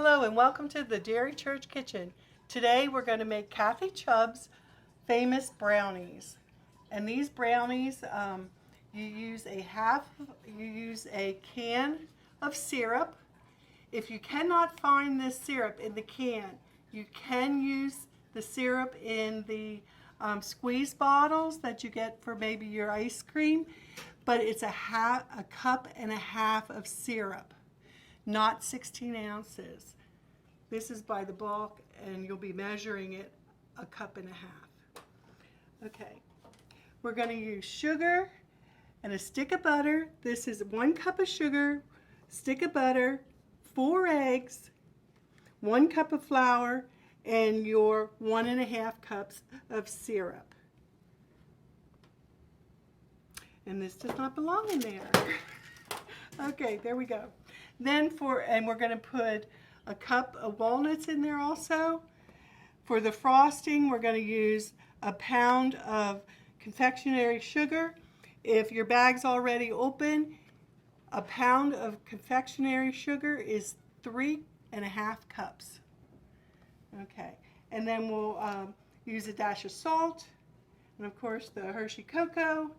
Hello and welcome to the Dairy Church Kitchen. Today we're going to make Cathy Chubb's famous brownies. And these brownies, you use a can of syrup. If you cannot find this syrup in the can, you can use the syrup in the squeeze bottles that you get for maybe your ice cream. But it's a cup and a half of syrup. Not 16 ounces. This is by the bulk, and you'll be measuring it a cup and a half. Okay, we're going to use sugar and a stick of butter. This is 1 cup of sugar, stick of butter, 4 eggs, 1 cup of flour, and your 1½ cups of syrup. And this does not belong in there. Okay, there we go. Then we're going to put a cup of walnuts in there also. For the frosting, we're going to use a pound of confectionery sugar. If your bag's already open, a pound of confectionery sugar is 3½ cups. Okay, and then we'll use a dash of salt, and of course the Hershey cocoa,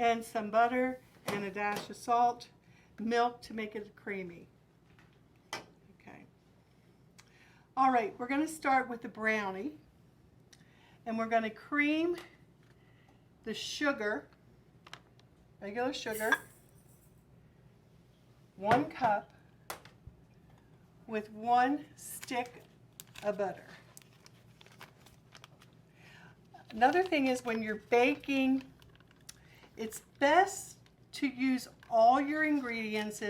and some butter, and a dash of salt. Milk to make it creamy. Okay. All right, we're going to start with the brownie, and we're going to cream the sugar, regular sugar, 1 cup with 1 stick of butter. Another thing is when you're baking, it's best to use all your ingredients,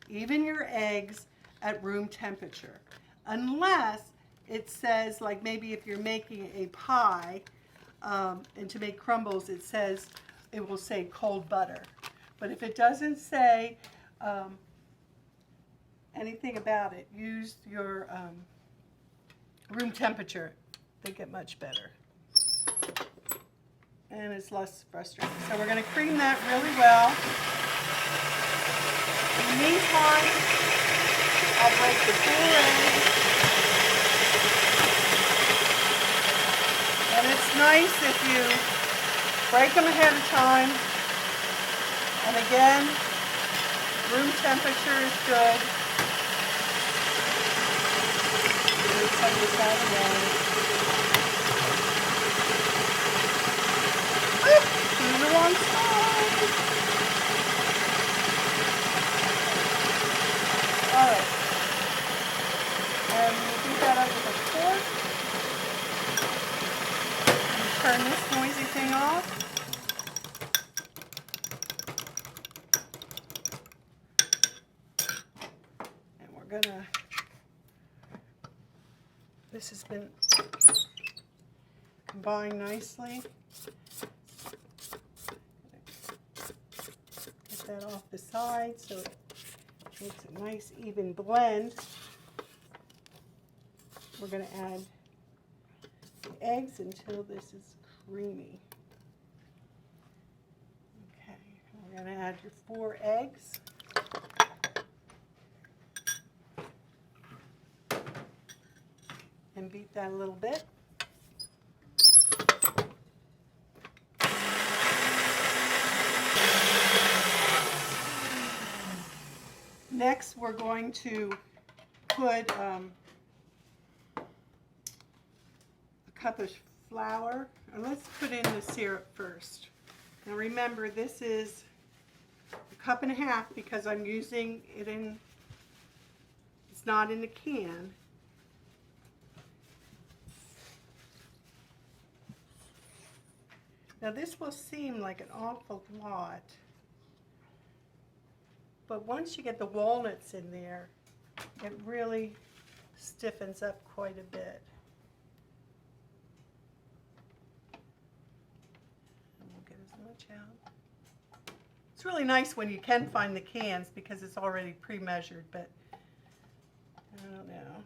even your eggs, at room temperature. Unless it says, like maybe if you're making a pie, and to make crumbles, it will say cold butter. But if it doesn't say anything about it, use your room temperature. They get much better. And it's less frustrating. So we're going to cream that really well. In the meantime, I'll break the 4 eggs. And it's nice if you break them ahead of time. And again, room temperature is good. Set this out again. The wrong side. Alright. And we'll do that over the fork. Turn this noisy thing off. And we're gonna, this has been combined nicely. That off the side so it makes a nice even blend. We're going to add the eggs until this is creamy. Okay, we're going to add your 4 eggs. And beat that a little bit. Next, we're going to put a cup of flour, and let's put in the syrup first. Now remember, this is a cup and a half because I'm using it in, it's not in the can. Now this will seem like an awful lot. But once you get the walnuts in there, it really stiffens up quite a bit. And we'll get as much out. It's really nice when you can find the cans because it's already pre-measured, but I don't know.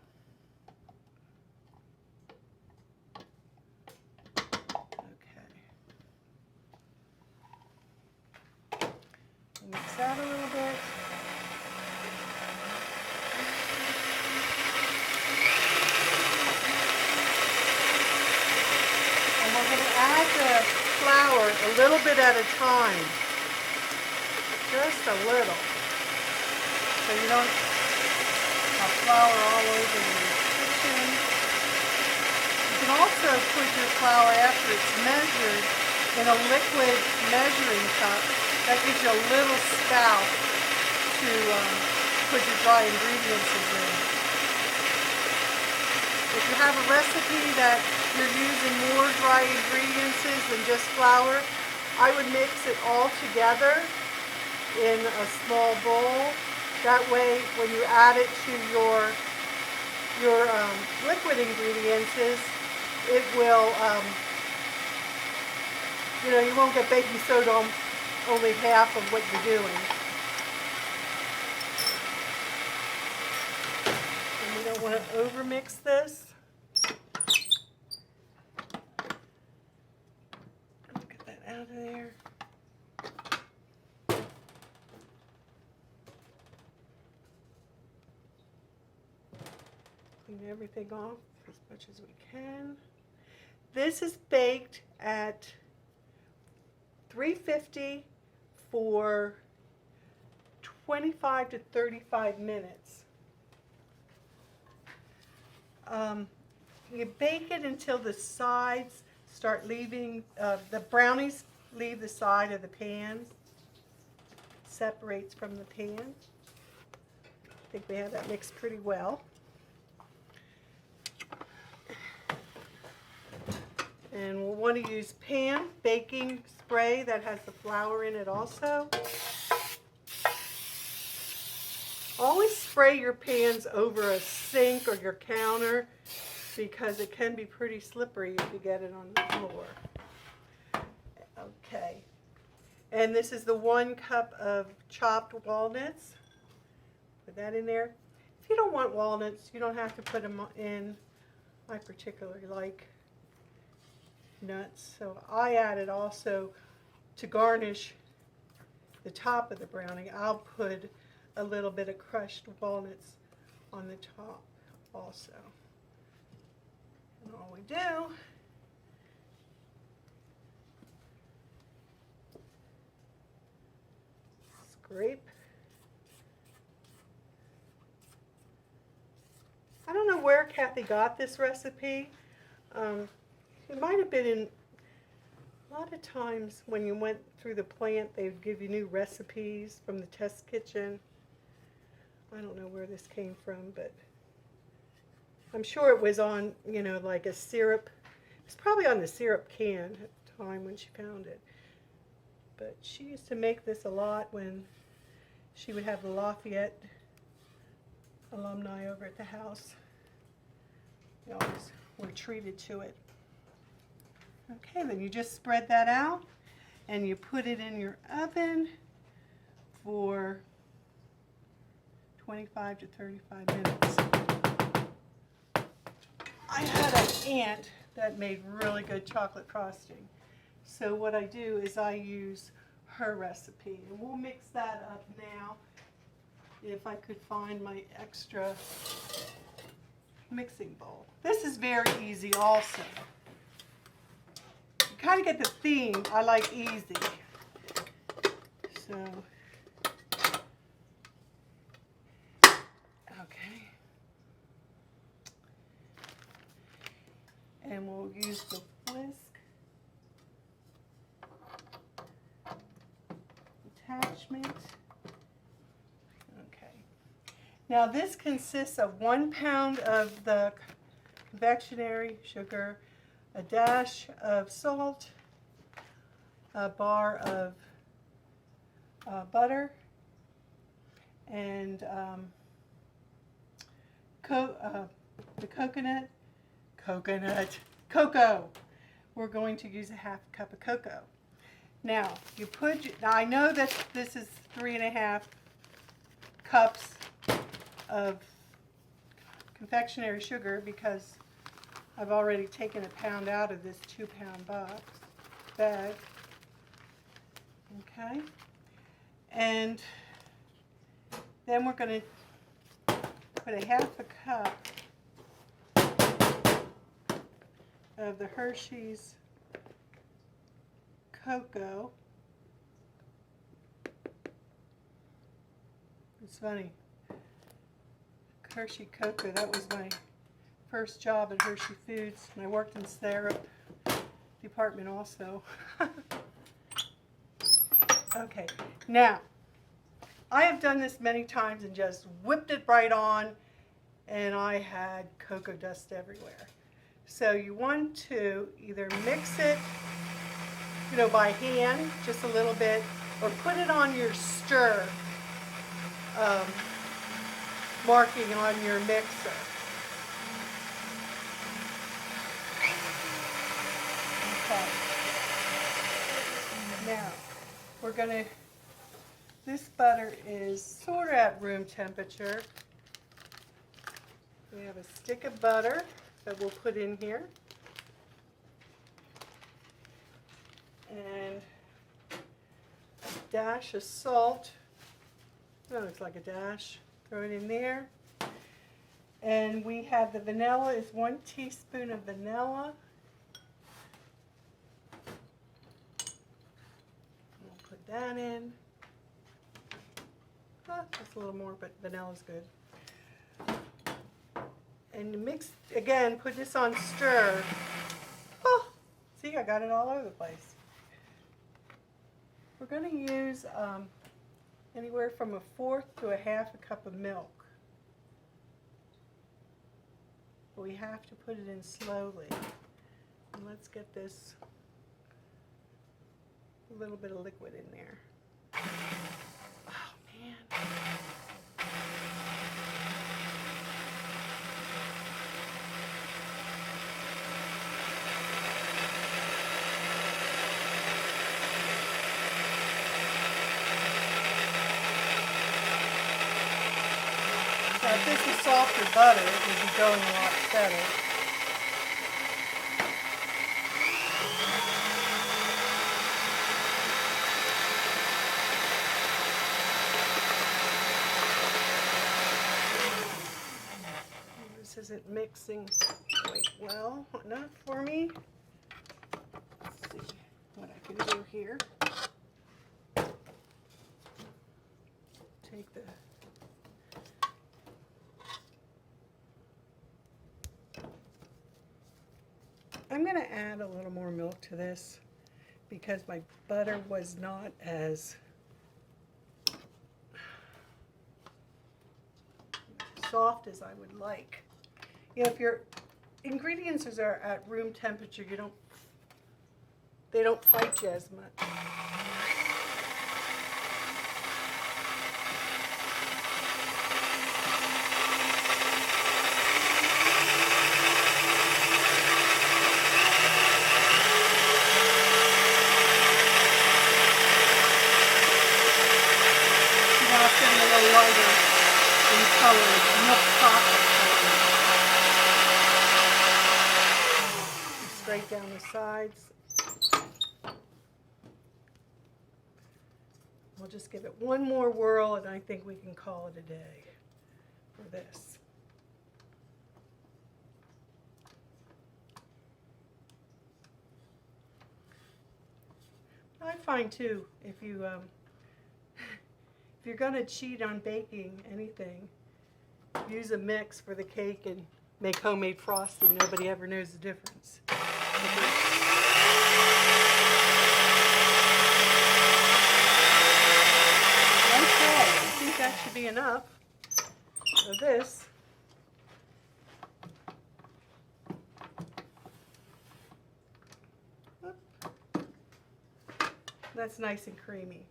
Okay. Mix that a little bit. add the flour a little bit at a time. Just a little. So you don't have flour all over the kitchen. You can also put your flour after it's measured in a liquid measuring cup. That gives you a little spout to put your dry ingredients in. If you have a recipe that you're using more dry ingredients than just flour, I would mix it all together in a small bowl. That way, when you add it to your liquid ingredients, it will, you won't get baking soda on only half of what you're doing. And we don't want to overmix this. Get that out of there. Clean everything off as much as we can. This is baked at 350 for 25 to 35 minutes. You bake it until the sides start leaving, the brownies leave the side of the pan, separates from the pan. I think we have that mixed pretty well. And we'll want to use pan baking spray that has the flour in it also. Always spray your pans over a sink or your counter because it can be pretty slippery if you get it on the floor. Okay. And this is the 1 cup of chopped walnuts. Put that in there. If you don't want walnuts, you don't have to put them in. I particularly like nuts, so I added also to garnish the top of the brownie. I'll put a little bit of crushed walnuts on the top also. And all we do scrape. I don't know where Cathy got this recipe. It might have been in, a lot of times when you went through the plant, they would give you new recipes from the test kitchen. I don't know where this came from, but I'm sure it was on, like a syrup. It was probably on the syrup can at the time when she found it. But she used to make this a lot when she would have the Lafayette alumni over at the house. They always were treated to it. Okay, then you just spread that out and you put it in your oven for 25 to 35 minutes. I had an aunt that made really good chocolate frosting. So what I do is I use her recipe. And we'll mix that up now if I could find my extra mixing bowl. This is very easy also. You kind of get the theme. I like easy. So, okay. And we'll use the whisk attachment. Okay. Now this consists of 1 pound of the confectionery sugar, a dash of salt, a bar of butter, and the cocoa. We're going to use a 1/2 cup of cocoa. Now, I know that this is 3.5 cups of confectionery sugar because I've already taken 1 pound out of this 2-pound bag. Okay. And then we're going to put a 1/2 cup of the Hershey's cocoa. It's funny. Hershey cocoa, that was my first job at Hershey Foods, and I worked in the syrup department also. Okay, now, I have done this many times and just whipped it right on, and I had cocoa dust everywhere. So you want to either mix it, by hand, just a little bit, or put it on your stir marking on your mixer. Okay. Now, we're going to, this butter is sort of at room temperature. We have a stick of butter that we'll put in here. And a dash of salt. That looks like a dash. Throw it in there. And we have the vanilla is 1 teaspoon of vanilla. We'll put that in. Just a little more, but vanilla's good. And mix, again, put this on stir. Oh, see, I got it all over the place. We're going to use anywhere from 1/4 to 1/2 cup of milk. But we have to put it in slowly. And let's get this, a little bit of liquid in there. Oh, man. Now, if this is softer butter, it would be going a lot better. This isn't mixing quite well enough for me. Let's see what I can do here. Take the I'm going to add a little more milk to this because my butter was not as soft as I would like. If your ingredients are at room temperature, they don't fight you as much. Straight down the sides. We'll just give it one more whirl and I think we can call it a day for this. I find too, if you're going to cheat on baking anything, use a mix for the cake and make homemade frosting. Nobody ever knows the difference. Okay, I think that should be enough of this. That's nice and creamy.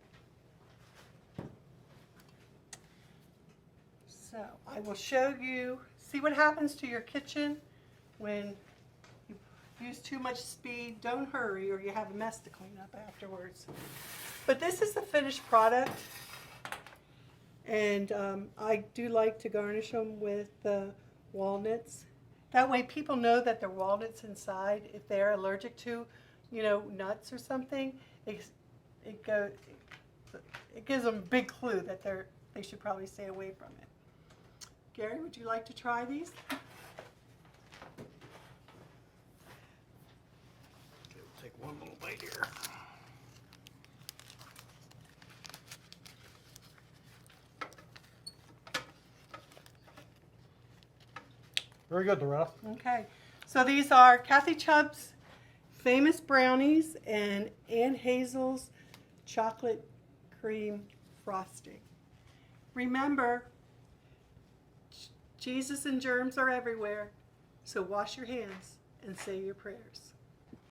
So I will show you, see what happens to your kitchen when you use too much speed. Don't hurry or you have a mess to clean up afterwards. But this is the finished product. And I do like to garnish them with walnuts. That way people know that there are walnuts inside. If they're allergic to, nuts or something, it gives them a big clue that they should probably stay away from it. Gary, would you like to try these? Okay, we'll take one little bite here. Very good, Loretta. Okay. So these are Cathy Chubb's famous brownies and Aunt Hazel's chocolate cream frosting. Remember, Jesus and germs are everywhere, so wash your hands and say your prayers.